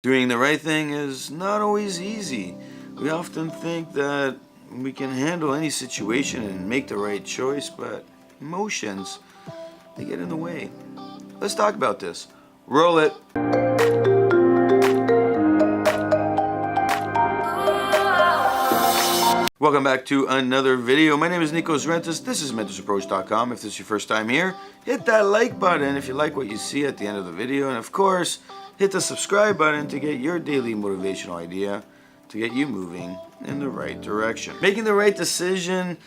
Doing the right thing is not always easy. We often think that we can handle any situation and make the right choice, but emotions, they get in the way. Let's talk about this. Roll it. Welcome back to another video. My name is Nikos Rentas. This is mentorsapproach.com. If this is your first time here, hit that like button if you like what you see at the end of the video. And of course, hit the subscribe button to get your daily motivational idea to get you moving in the right direction. Making the right decision,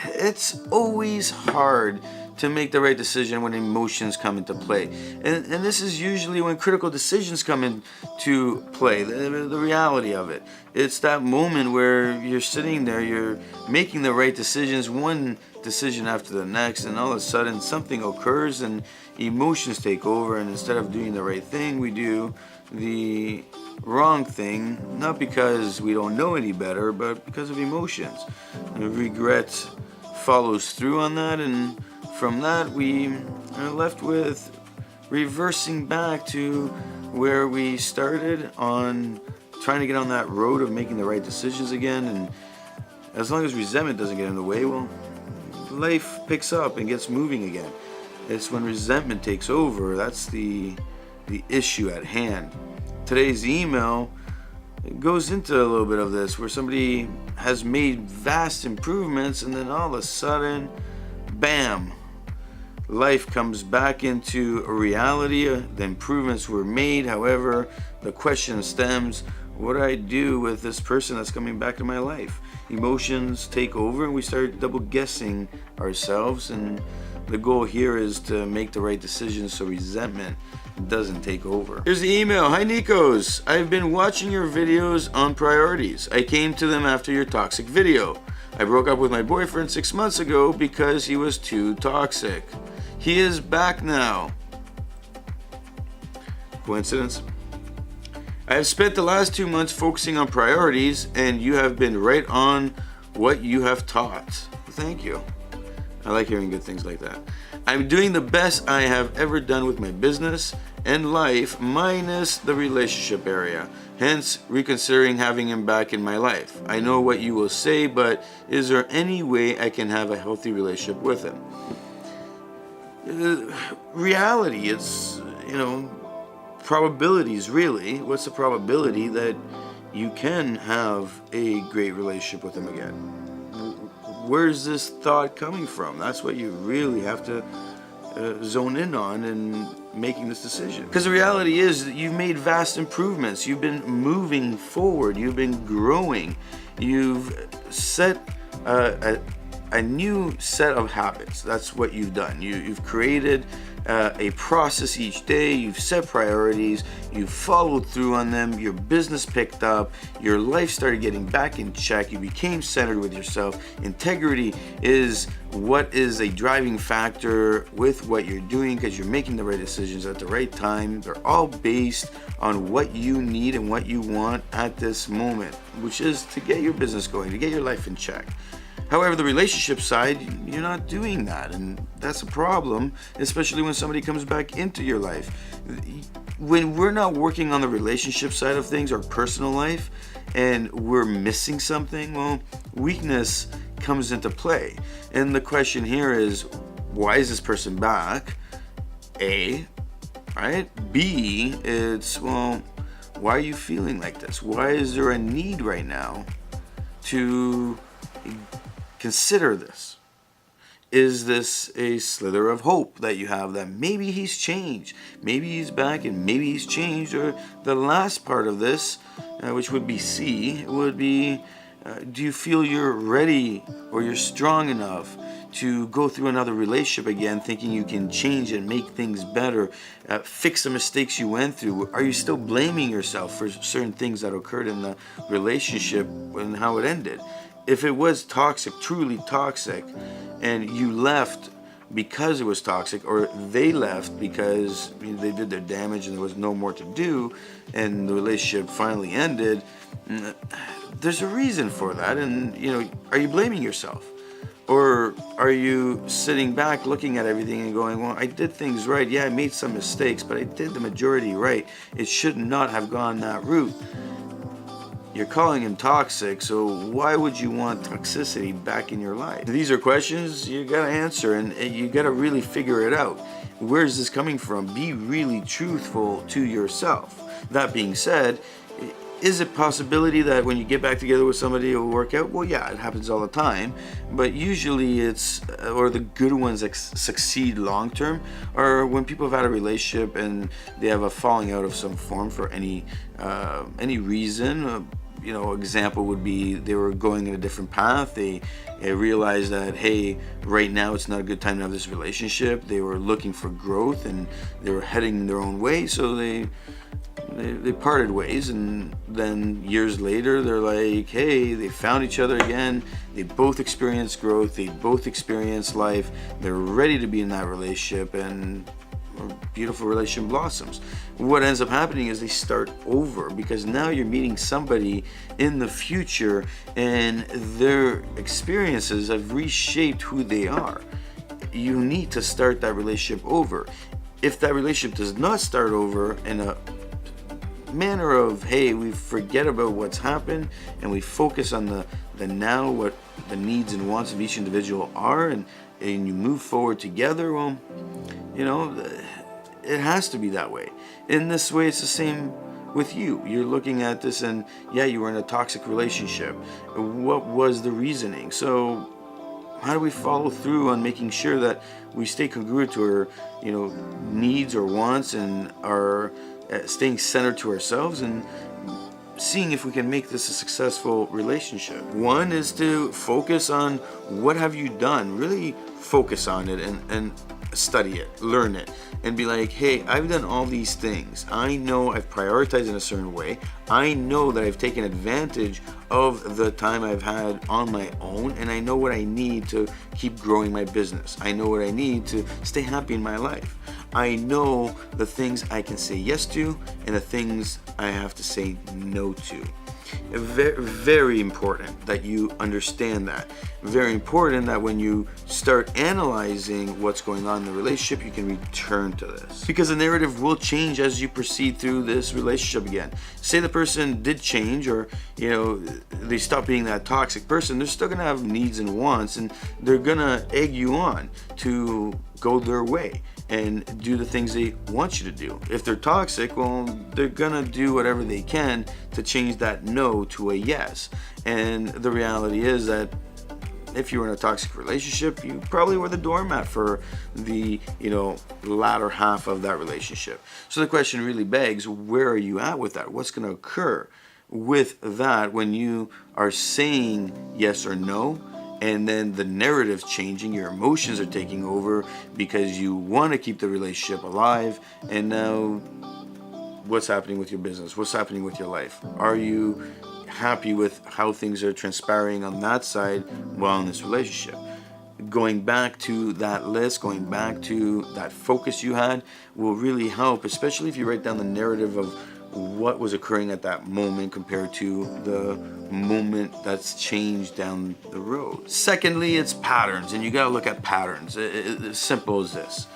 it's always hard to make the right decision when emotions come into play. And this is usually when critical decisions come into play, the reality of it. It's that moment where you're sitting there, you're making the right decisions, one decision after the next, and all of a sudden something occurs and emotions take over, and instead of doing the right thing, we do the wrong thing, not because we don't know any better, but because of emotions. And regret follows through on that, and from that we are left with reversing back to where we started on trying to get on that road of making the right decisions again. And as long as resentment doesn't get in the way, well, life picks up and gets moving again. It's when resentment takes over, that's the issue at hand. Today's email goes into a little bit of this, where somebody has made vast improvements and then all of a sudden, bam, life comes back into reality. The improvements were made. However, the question stems, what do I do with this person that's coming back to my life? Emotions take over and we start double guessing ourselves, and the goal here is to make the right decisions so resentment doesn't take over. Here's the email. Hi Nikos, I've been watching your videos on priorities. I came to them after your toxic video. I broke up with my boyfriend 6 months ago because he was too toxic. He is back now. Coincidence? I have spent the last 2 months focusing on priorities, and you have been right on what you have taught. Thank you. I like hearing good things like that. I'm doing the best I have ever done with my business and life, minus the relationship area. Hence, reconsidering having him back in my life. I know what you will say, but is there any way I can have a healthy relationship with him? Reality, it's, probabilities really. What's the probability that you can have a great relationship with him again? Where's this thought coming from? That's what you really have to zone in on in making this decision. Because the reality is that you've made vast improvements. You've been moving forward. You've been growing. You've set a new set of habits. That's what you've done. You've created a process each day. You've set priorities. You've followed through on them. Your business picked up. Your life started getting back in check. You became centered with yourself. Integrity is what is a driving factor with what you're doing, because you're making the right decisions at the right time. They're all based on what you need and what you want at this moment, which is to get your business going, to get your life in check. However, the relationship side, you're not doing that, and that's a problem, especially when somebody comes back into your life. When we're not working on the relationship side of things, our personal life, and we're missing something, well, weakness comes into play. And the question here is, why is this person back? A, right? B, it's, well, why are you feeling like this? Why is there a need right now to consider this? Is this a slither of hope that you have that maybe he's changed, maybe he's back, and maybe he's changed? Or the last part of this, which would be C, would be, do you feel you're ready or you're strong enough to go through another relationship again, thinking you can change and make things better, fix the mistakes you went through? Are you still blaming yourself for certain things that occurred in the relationship and how it ended? If it was toxic, truly toxic, and you left because it was toxic, or they left because they did their damage and there was no more to do, and the relationship finally ended, there's a reason for that. And are you blaming yourself? Or are you sitting back looking at everything and going, well, I did things right. Yeah, I made some mistakes, but I did the majority right. It should not have gone that route. You're calling him toxic, so why would you want toxicity back in your life? These are questions you gotta answer, and you gotta really figure it out. Where's this coming from? Be really truthful to yourself. That being said, is it possibility that when you get back together with somebody it will work out? Well, yeah, it happens all the time, but usually or the good ones that succeed long term are when people have had a relationship and they have a falling out of some form for any reason. Example would be they were going in a different path. They realized that, hey, right now it's not a good time to have this relationship. They were looking for growth and they were heading their own way, so they parted ways. And then years later they're like, hey, they found each other again. They both experienced growth. They both experienced life. They're ready to be in that relationship, and a beautiful relationship blossoms. What ends up happening is they start over, because now you're meeting somebody in the future and their experiences have reshaped who they are. You need to start that relationship over. If that relationship does not start over in a manner of, hey, we forget about what's happened and we focus on the now, what the needs and wants of each individual are, and you move forward together, well, it has to be that way. In this way, it's the same with you. You're looking at this and, yeah, you were in a toxic relationship. What was the reasoning? So how do we follow through on making sure that we stay congruent to our, needs or wants, and are staying centered to ourselves and seeing if we can make this a successful relationship? One is to focus on what have you done. Really focus on it and study it, learn it, and be like, hey, I've done all these things. I know I've prioritized in a certain way. I know that I've taken advantage of the time I've had on my own, and I know what I need to keep growing my business. I know what I need to stay happy in my life. I know the things I can say yes to and the things I have to say no to. Very, very important that you understand that. Very important that when you start analyzing what's going on in the relationship, you can return to this. Because the narrative will change as you proceed through this relationship again. Say the person did change, or they stop being that toxic person, they're still gonna have needs and wants, and they're gonna egg you on to go their way and do the things they want you to do. If they're toxic, well, they're gonna do whatever they can to change that no to a yes. And the reality is that if you were in a toxic relationship, you probably were the doormat for the latter half of that relationship. So the question really begs, where are you at with that? What's going to occur with that when you are saying yes or no, and then the narrative's changing, your emotions are taking over because you want to keep the relationship alive, and now what's happening with your business? What's happening with your life? Are you happy with how things are transpiring on that side while in this relationship? Going back to that list, going back to that focus you had will really help, especially if you write down the narrative of what was occurring at that moment compared to the moment that's changed down the road. Secondly, it's patterns, and you got to look at patterns. It's simple as this.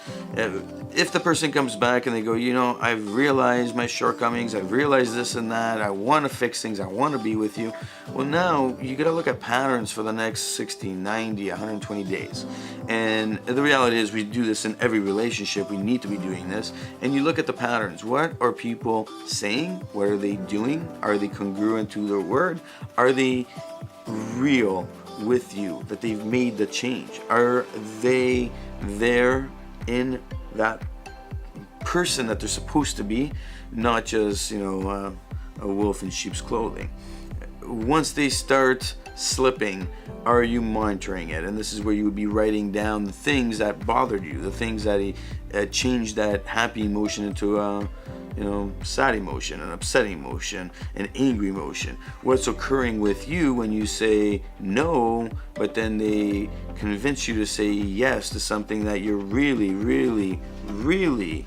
If the person comes back and they go, I've realized my shortcomings, I've realized this and that, I want to fix things, I want to be with you. Well, now you got to look at patterns for the next 60, 90, 120 days. And the reality is we do this in every relationship. We need to be doing this. And you look at the patterns. What are people saying? What are they doing? Are they congruent to their word? Are they real with you, that they've made the change? Are they there in that person that they're supposed to be, not just a wolf in sheep's clothing? Once they start slipping, are you monitoring it? And this is where you would be writing down the things that bothered you, the things that changed that happy emotion into a sad emotion, an upsetting emotion, an angry emotion. What's occurring with you when you say no, but then they convince you to say yes to something that you're really, really, really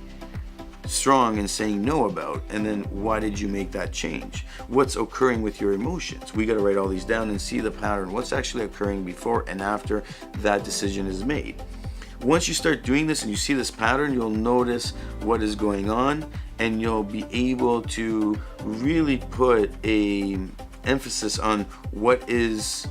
strong in saying no about, and then why did you make that change? What's occurring with your emotions? We got to write all these down and see the pattern. What's actually occurring before and after that decision is made. Once you start doing this and you see this pattern, you'll notice what is going on, and you'll be able to really put a emphasis on what is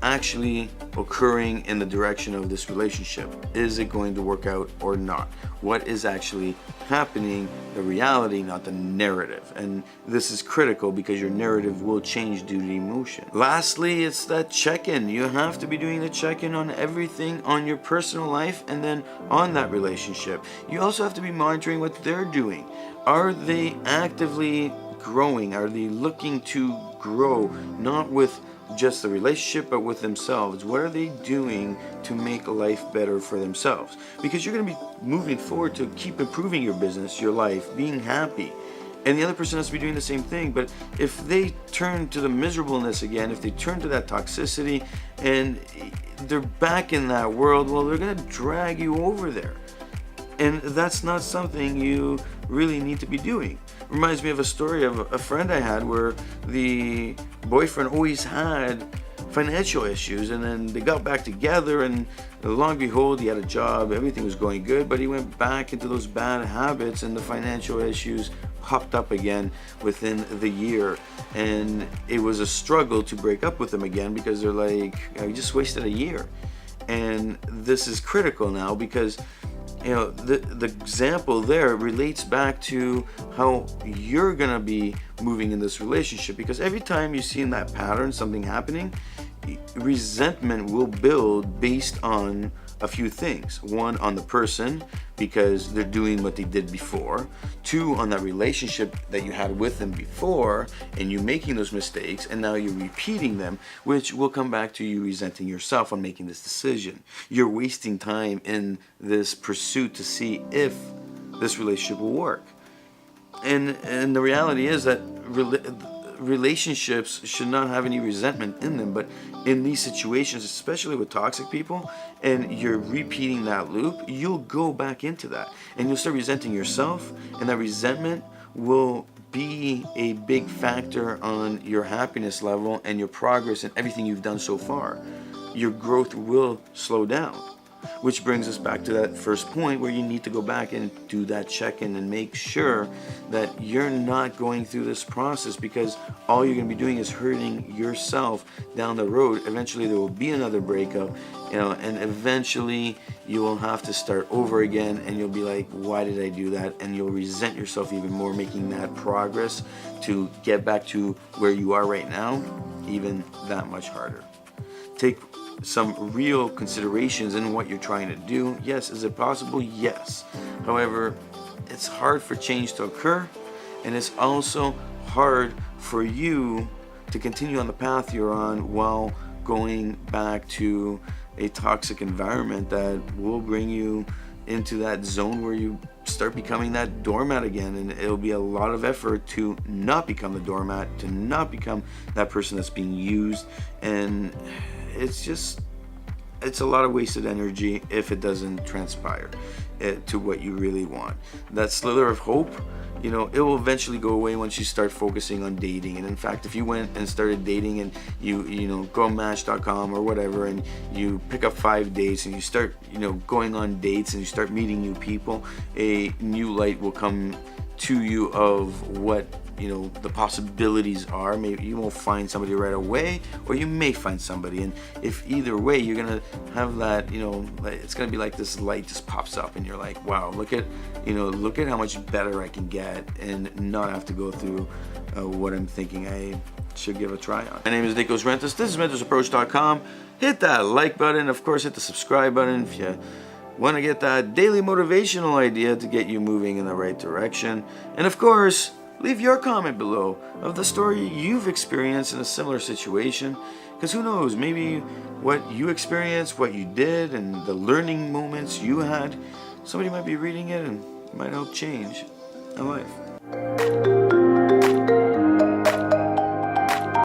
actually occurring in the direction of this relationship. Is it going to work out or not? What is actually happening, the reality, not the narrative. And this is critical because your narrative will change due to emotion. Lastly, it's that check-in. You have to be doing the check-in on everything, on your personal life and then on that relationship. You also have to be monitoring what they're doing. Are they actively growing? Are they looking to grow, not with just the relationship, but with themselves? What are they doing to make life better for themselves? Because you're going to be moving forward to keep improving your business, your life, being happy. And the other person has to be doing the same thing. But if they turn to the miserableness again, if they turn to that toxicity and they're back in that world, well, they're going to drag you over there. And that's not something you really need to be doing. Reminds me of a story of a friend I had where the boyfriend always had financial issues, and then they got back together, and lo and behold, he had a job, everything was going good, but he went back into those bad habits, and the financial issues popped up again within the year. And it was a struggle to break up with him again because they're like, I just wasted a year. And this is critical now because the example there relates back to how you're gonna be moving in this relationship, because every time you see in that pattern something happening, resentment will build based on a few things. One, on the person, because they're doing what they did before. Two, on that relationship that you had with them before, and you making those mistakes, and now you're repeating them, which will come back to you resenting yourself on making this decision. You're wasting time in this pursuit to see if this relationship will work. And the reality is that relationships should not have any resentment in them, but in these situations, especially with toxic people, and you're repeating that loop, you'll go back into that and you'll start resenting yourself, and that resentment will be a big factor on your happiness level and your progress and everything you've done so far. Your growth will slow down. Which brings us back to that first point where you need to go back and do that check-in and make sure that you're not going through this process, because all you're going to be doing is hurting yourself down the road. Eventually there will be another breakup, and eventually you will have to start over again, and you'll be like, why did I do that? And you'll resent yourself even more, making that progress to get back to where you are right now even that much harder. Take some real considerations in what you're trying to do. Yes, is it possible? Yes. However, it's hard for change to occur, and it's also hard for you to continue on the path you're on while going back to a toxic environment that will bring you into that zone where you start becoming that doormat again. And it'll be a lot of effort to not become the doormat, to not become that person that's being used. And it's a lot of wasted energy if it doesn't transpire to what you really want. That slither of hope, it will eventually go away once you start focusing on dating. And in fact, if you went and started dating and you go on Match.com or whatever, and you pick up 5 dates and you start going on dates and you start meeting new people, a new light will come to you of what the possibilities are. Maybe you won't find somebody right away, or you may find somebody, and if either way, you're gonna have that, it's gonna be like this light just pops up and you're like, wow, look at how much better I can get and not have to go through what I'm thinking I should give a try on. My name is Nicholas Rentis. This is mentorsapproach.com. Hit that like button, of course hit the subscribe button if you want to get that daily motivational idea to get you moving in the right direction. And of course, leave your comment below of the story you've experienced in a similar situation, because who knows, maybe what you experienced, what you did, and the learning moments you had, somebody might be reading it and it might help change their life.